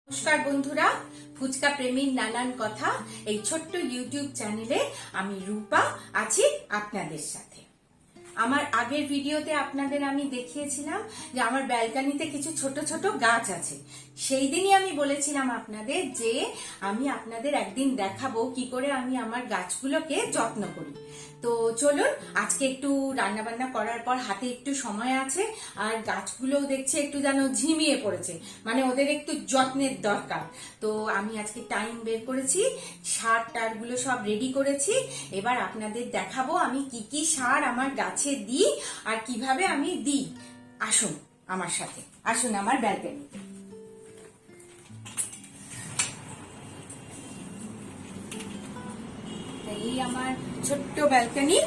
নমস্কার বন্ধুরা, ফুচকা প্রেমীর নানান কথা এই ছোট্ট ইউটিউব চ্যানেলে আমি রূপা আছি আপনাদের সাথে। আমার আগের ভিডিওতে আপনাদের আমি দেখিয়েছিলাম যে আমার ব্যালকনিতে কিছু ছোট ছোট গাছ আছে। সেই দিনই আমি বলেছিলাম আপনাদের যে আমি আপনাদের একদিন দেখাবো কি করে আমি আমার গাছগুলোকে যত্ন করি। তো চলুন, আজকে একটু রান্না বান্না করার পর হাতে একটু সময় আছে, আর গাছগুলো দেখছি একটু যেন ঝিমিয়ে পড়েছে, মানে ওদের একটু যত্নের দরকার। তো আমি আজকে টাইম বের করেছি, সার টারগুলো সব রেডি করেছি। এবার আপনাদের দেখাবো আমি কি কি সার আমার গাছে দিই আর কিভাবে আমি দিই। আসুন আমার সাথে, আসুন আমার ব্যালকনিতে। এই আমার ছোট্ট ব্যালকনি,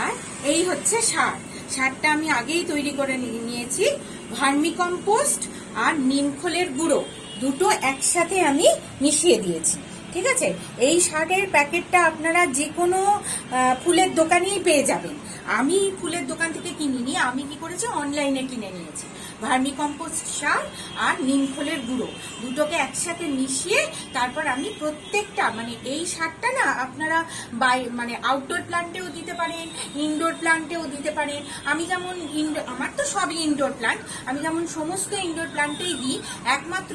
আর এই হচ্ছে সারটা আমি আগেই তৈরি করে নিয়েছি। ভার্মি কম্পোস্ট আর নিমখোলের গুঁড়ো দুটো একসাথে আমি মিশিয়ে দিয়েছি। ঠিক আছে, এই সারের প্যাকেটটা আপনারা যে কোনো ফুলের দোকানেই পেয়ে যাবেন। আমি ফুলের দোকান থেকে কিনিনি, আমি কি করেছি অনলাইনে কিনে নিয়েছি। ভার্মি কম্পোস্ট সার আর নিমখোলের গুঁড়ো দুটোকে একসাথে মিশিয়ে তারপর আমি প্রত্যেকটা, মানে এই সারটা না আপনারা মানে আউটডোর প্লান্টেও দিতে পারেন, ইনডোর প্লান্টেও দিতে পারেন। আমি যেমন আমার তো সবই ইনডোর প্লান্ট, আমি যেমন সমস্ত ইনডোর প্লান্টেই দিই। একমাত্র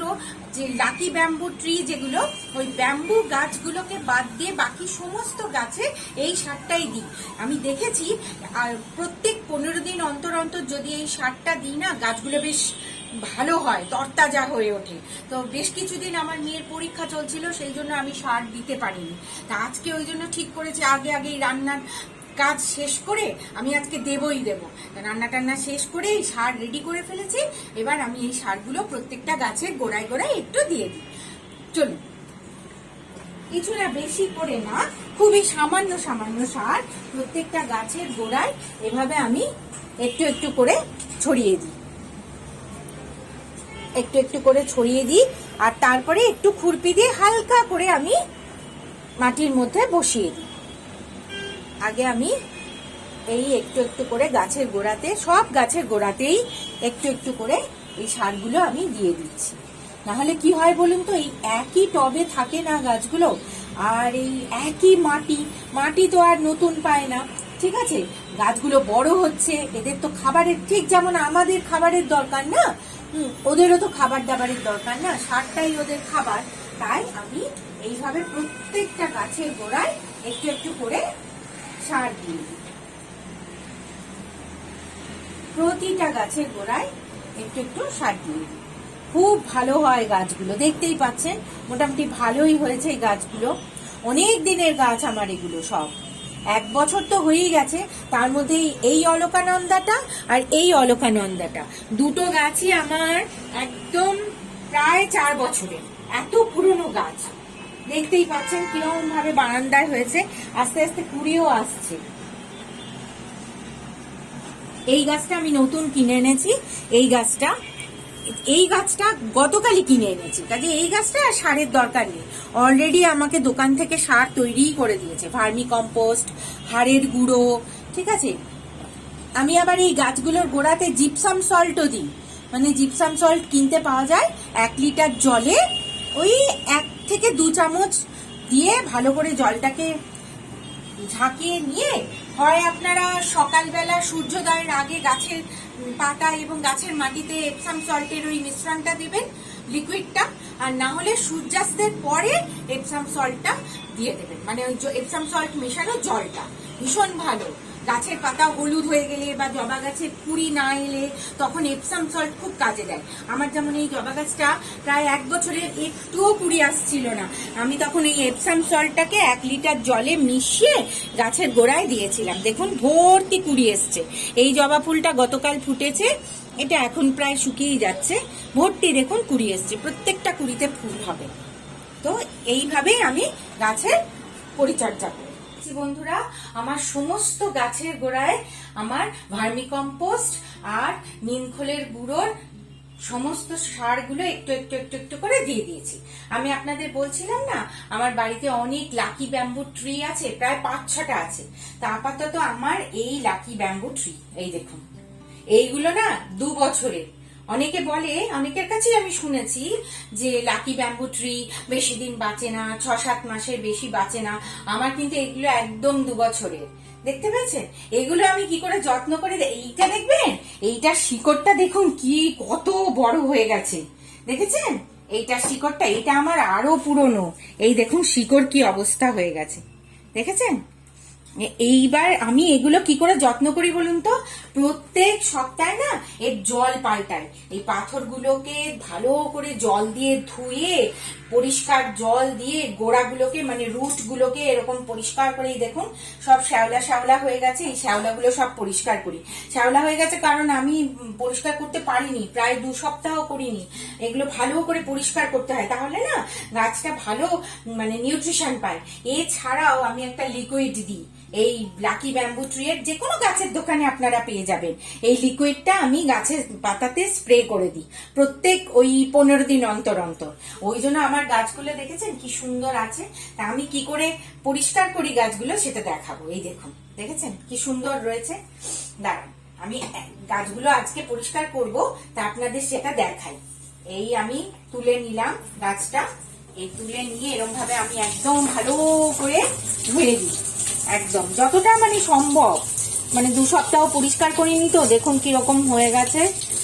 যে লাকি ব্যাম্বু ট্রি যেগুলো, ওই ব্যাম্বু গাছগুলোকে বাদ দিয়ে বাকি সমস্ত গাছে এই সারটাই দিই। আমি দেখেছি আর প্রত্যেক 15 দিন অন্তর অন্তর যদি এই সারটা দিই না, গাছগুলো বেশ ভালো হয়, তরতাজা হয়ে ওঠে। তো বেশ কিছুদিন আমার মেয়ের পরীক্ষা চলছিল, সেই জন্য আমি সার দিতে পারিনি। তা আজকে ওই জন্য ঠিক করেছি আগেই রান্নার কাজ শেষ করে আমি আজকে দেবই দেবো। রান্না টান্না শেষ করে এই সার রেডি করে ফেলেছি। এবার আমি এই সারগুলো প্রত্যেকটা গাছের গোড়ায় গোড়ায় একটু দিয়ে দিই। চলুন, কিছু না, বেশি করে না, খুবই সামান্য সামান্য সার প্রত্যেকটা গাছের গোড়ায় এভাবে আমি একটু একটু করে ছড়িয়ে দিই, একটু একটু করে ছড়িয়ে দিই। আর তারপরে একটু খুরপি দিয়ে হালকা করে আমি মাটির মধ্যে বসিয়ে দিই। আগে আমি এই একটু একটু করে গাছের গোড়াতে, সব গাছের গোড়াতেই একটু একটু করে এই সারগুলো আমি দিয়ে দিচ্ছি। নাহলে কি হয় বলুন তো, এই একই টবে থাকে না গাছগুলো, আর এই একই মাটি তো আর নতুন পায় না। ঠিক আছে, গাছগুলো বড় হচ্ছে, এদের তো খাবারের, ঠিক যেমন আমাদের খাবারের দরকার না, ওদেরও তো খাবার দাবারের দরকার না, সারটাই ওদের খাবার। তাই আমি এইভাবে প্রত্যেকটা গাছের গোড়ায় একটু একটু করে সার দিয়ে দিই। প্রতিটা গাছের গোড়ায় একটু একটু সার দিয়ে দিই। খুব ভালো হয় গাছগুলো, দেখতেই পাচ্ছেন মোটামুটি ভালোই হয়েছে এই গাছগুলো। অনেক দিনের গাছ আমার এগুলো, সব 1 বছর তো হয়েই গেছে। তার মধ্যে এই অলকানন্দাটা আর এই অলকানন্দাটা দুটো গাছই আমার একদম প্রায় 4 বছরের, এত পুরনো গাছ। দেখতেই পাচ্ছেন কিরকম ভাবে বারান্দায় হয়েছে, আস্তে আস্তে কুড়িও আসছে। এই গাছটা আমি নতুন কিনে এনেছি, এই গাছটা গতকালই কিনে এনেছি, কাজে এই গাছটা আর সারের দরকার নেই। অলরেডি আমাকে দোকান থেকে সার তৈরি করে দিয়েছে, ভার্মি কম্পোস্ট, হাড়ের গুঁড়ো। ঠিক আছে, আমি আবার এই গাছগুলোর গোড়াতে জিপসাম সল্টও দিই। মানে জিপসাম সল্ট কিনতে পাওয়া যায়, 1 লিটার জলে ওই 1 থেকে 2 চামচ দিয়ে ভালো করে জলটাকে ঝাঁকিয়ে নিয়ে, হয় আপনারা সকালবেলা সূর্যোদয়ের আগে গাছের পাতা এবং গাছের মাটিতে এপসাম সল্টের ওই মিশ্রণটা দেবেন, লিকুইডটা, আর না হলে সূর্যাস্তের পরে এপসাম সল্টটা দিয়ে দেবেন। মানে ওই এপসাম সল্ট মেশানো জলটা ভীষণ ভালো। গাছের পাতা হলুদ হয়ে গেলে বা জবা গাছের কুড়ি না এলে তখন এপসাম সল্ট খুব কাজে দেয়। আমার যেমন এই জবা গাছটা প্রায় 1 বছরের একটুও কুড়ি আসছিল না, আমি তখন এই এপসাম সল্টটাকে 1 লিটার জলে মিশিয়ে গাছের গোড়ায় দিয়েছিলাম। দেখুন ভর্তি কুড়ি এসছে। এই জবা ফুলটা গতকাল ফুটেছে, এটা এখন প্রায় শুকিয়ে যাচ্ছে, ভর্তি দেখুন কুড়ি এসছে, প্রত্যেকটা কুড়িতে ফুল হবে। তো এইভাবেই আমি গাছের পরিচর্যা করি। বন্ধুরা, আমার সমস্ত গাছের গোড়ায় আমার ভার্মি কম্পোস্ট আর নিমখোলের গুঁড়োর সমস্ত সারগুলো একটু একটু একটু একটু করে দিয়ে দিয়েছি। আমি আপনাদের বলছিলাম না আমার বাড়িতে অনেক লাকি ব্যাম্বু ট্রি আছে, প্রায় 5-6টা আছে। তা আপাতত আমার এই লাকি ব্যাম্বু ট্রি, এই দেখুন এইগুলো না 2 বছরের, অনেকে বলে, অনেকের কাছেই আমি শুনেছি যে লাকি ব্যাম্বু ট্রি বেশি দিন বাঁচে না, 6-7 মাসের বেশি বাঁচে না। আমার কিন্তু এগুলো একদম 2 বছরের। দেখতে পেয়েছেন এগুলো আমি কি করে যত্ন করে, এইটা দেখবেন, এইটার শিকড়টা দেখুন কি কত বড় হয়ে গেছে, দেখেছেন? এইটার শিকড়টা, এটা আমার আরো পুরনো। এই দেখুন শিকড় কি অবস্থা হয়ে গেছে, দেখেছেন? এইবার আমি এগুলো কি করে যত্ন করি বলুন তো? প্রত্যেক সপ্তাহে না এর জল পাল্টাই। এই পাথরগুলোকে ভালো করে জল দিয়ে ধুয়ে, পরিষ্কার জল দিয়ে গোড়াগুলোকে মানে রুট গুলোকে এরকম পরিষ্কার করে, দেখুন সব শ্যাওলা শ্যাওলা হয়ে গেছে। এই শ্যাওলাগুলো সব পরিষ্কার করি। শ্যাওলা হয়ে গেছে কারণ আমি পরিষ্কার করতে পারিনি, প্রায় 2 সপ্তাহ করিনি। এগুলো ভালো করে পরিষ্কার করতে হয়, তাহলে না গাছটা ভালো মানে নিউট্রিশন পায়। এছাড়াও আমি একটা লিকুইড দিই, এই লাকি ব্যাম্বু ট্রি এর যে কোনো গাছের দোকানে আপনারা পেয়ে যাবেন। এই লিকুইডটা আমি গাছের পাতাতে স্প্রে করে দিই প্রত্যেক ওই 15 দিন অন্তর অন্তর। ওই জন্য আমার গাছগুলো দেখেছেন কি সুন্দর আছে। তা আমি কি করে পরিষ্কার করি গাছগুলো সেটা দেখাবো। এই দেখুন, দেখেছেন কি সুন্দর রয়েছে। দাঁড়ান, আমি গাছগুলো আজকে পরিষ্কার করব, তা আপনাদের সেটা দেখাই। এই আমি তুলে নিলাম গাছটা, এই তুলে নিয়ে এরকম ভাবে আমি একদম ভালো করে ধুয়ে দিই, একদম যতটা মানে সম্ভব। মানে 2 সপ্তাহ পরিষ্কার করিনি তো, দেখুন কিরকম হয়ে গেছে।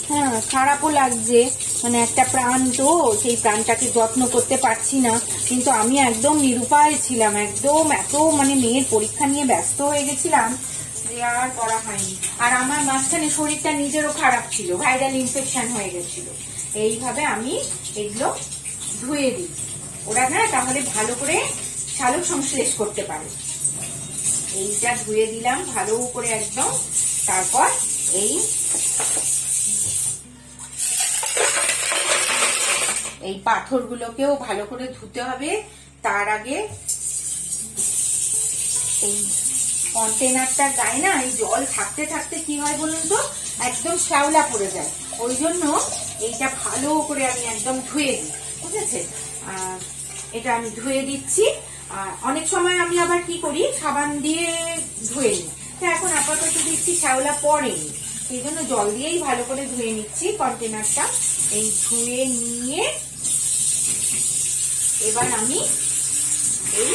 হ্যাঁ, খারাপও লাগছে, মানে একটা প্রাণ তো, সেই প্রাণটাকে যত্ন করতে পারছি না। কিন্তু আমি একদম নিরুপায় ছিলাম, একদম এত মানে মেয়ের পরীক্ষা নিয়ে ব্যস্ত হয়ে গেছিলাম যে আর করা হয়নি। আর আমার মাঝখানে শরীরটা নিজেরও খারাপ ছিল, ভাইরাল ইনফেকশন হয়ে গেছিল। এইভাবে আমি এগুলো ধুয়ে দিই, ওরা না তাহলে ভালো করে সালোক সংশ্লেষ করতে পারে। এইটা ধুয়ে দিলাম ভালো করে একদম। তারপর এই পাথরগুলোকেও ভালো করে ধুতে হবে। তার আগে এই কন্টেনারটার গায়ে না এই জল থাকতে থাকতে কি হয় বলুন তো, একদম শ্যাওলা পড়ে যায়। ওই জন্য এইটা ভালো করে আমি একদম ধুয়ে দিই, বুঝেছে? এটা আমি ধুয়ে দিচ্ছি। আর অনেক সময় আমি আবার কি করি, সাবান দিয়ে ধুয়ে নিই। তো এখন আপাতত দেখছি শ্যাওলা পড়েনি, সেই জন্য জল দিয়েই ভালো করে ধুয়ে নিচ্ছি কন্টেনারটা। এই ধুয়ে নিয়ে এবার আমি এই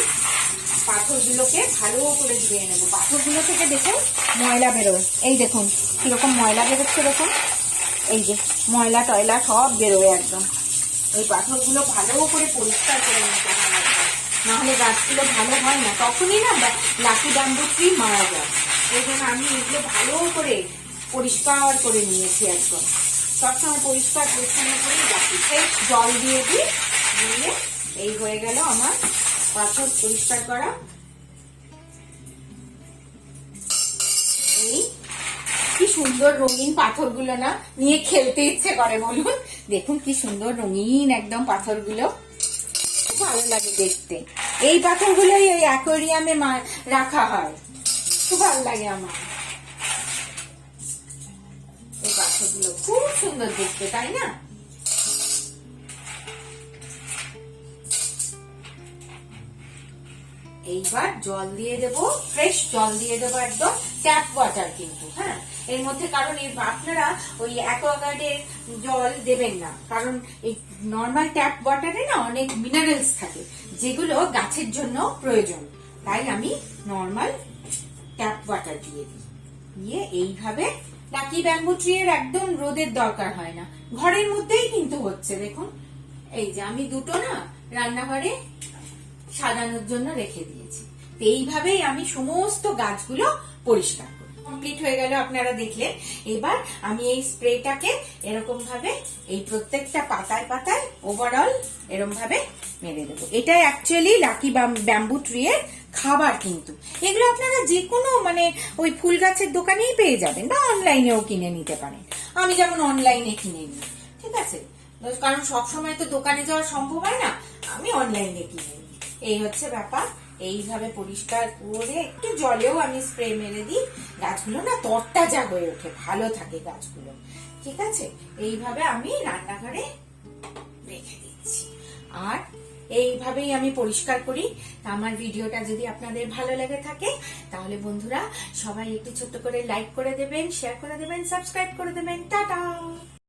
পাথরগুলোকে ভালো করে ধুয়ে নেবো। পাথরগুলো থেকে দেখুন ময়লা বেরোয়, এই দেখুন কিরকম ময়লা বেরোচ্ছে, দেখুন এই যে ময়লা টয়লা সব বেরোয় একদম। এই পাথরগুলো ভালো করে পরিষ্কার করে নিতে হবে, নাহলে গাছগুলো ভালো হয় না, তখনই না লাকি ব্যাম্বু ট্রি মারা যায়। এই জন্য আমি এগুলো ভালো করে পরিষ্কার করে নিয়েছি একদম। সবসময় পরিষ্কার পরিচ্ছন্ন করে রাখি, ফ্রেশ জল দিয়ে দিই, দিয়ে এই হয়ে গেল আমার পাথর পরিষ্কার করা। এই কি সুন্দর রঙিন পাথরগুলো না, নিয়ে খেলতে ইচ্ছে করে বলুন। দেখুন কি সুন্দর রঙিন একদম পাথরগুলো, ভালো লাগে দেখতে। এই পাথরগুলোই ওই অ্যাকোয়ারিয়ামে রাখা হয়, খুব ভালো লাগে আমার। এই পাথরগুলো খুব সুন্দর দেখতে, তাই না? এইবার জল দিয়ে দেবো, ফ্রেশ জল দিয়ে দেবো, একদম ট্যাপ ওয়াটার কিন্তু। হ্যাঁ, এর মধ্যে কারণ আপনারা ওই অ্যাকোয়াগার্ডের জল দেবেন না, কারণ এই নর্মাল ট্যাপ ওয়াটারে না অনেক মিনারেলস থাকে যেগুলো গাছের জন্য প্রয়োজন। তাই আমি নর্মাল ট্যাপ ওয়াটার দিয়ে দিই। দিয়ে এইভাবে লাকি ব্যাম্বু ট্রি এর একদম রোদের দরকার হয় না, ঘরের মধ্যেই কিন্তু হচ্ছে। দেখুন এই যে আমি দুটো না রান্নাঘরে সাজানোর জন্য রেখে দিয়েছি। এইভাবেই আমি সমস্ত গাছগুলো পরিষ্কার করি। কমপ্লিট হয়ে গেল, আপনারা দেখলেন। এবার আমি এই স্প্রেটাকে এরকম ভাবে এই প্রত্যেকটা পাতায় পাতায় ওভারঅল এরকম ভাবে মেরে দেবো। এটা অ্যাকচুয়ালি লাকি ব্যাম্বু ট্রি এর খাবার কিন্তু। এগুলো আপনারা যে কোনো মানে ওই ফুল গাছের দোকানেই পেয়ে যাবেন, বা অনলাইনেও কিনে নিতে পারেন। আমি যেমন অনলাইনে কিনে নিই, ঠিক আছে? কারণ সবসময় তো দোকানে যাওয়া সম্ভব হয় না, আমি অনলাইনে কিনে নিই। এই হচ্ছে ব্যাপার। এইভাবে পরিষ্কার করে একটু জলেও আমি স্প্রে মেরে দিই, গাছগুলো না তরতাজা হয়ে ওঠে, ভালো থাকে গাছগুলো, ঠিক আছে? এইভাবে আমি রান্নাঘরে রেখে দিচ্ছি, আর এইভাবেই আমি পরিষ্কার করি। আমার ভিডিওটা যদি আপনাদের ভালো লেগে থাকে তাহলে বন্ধুরা সবাই একটু ছোট্ট করে লাইক করে দেবেন, শেয়ার করে দেবেন, সাবস্ক্রাইব করে দেবেন। টাটা।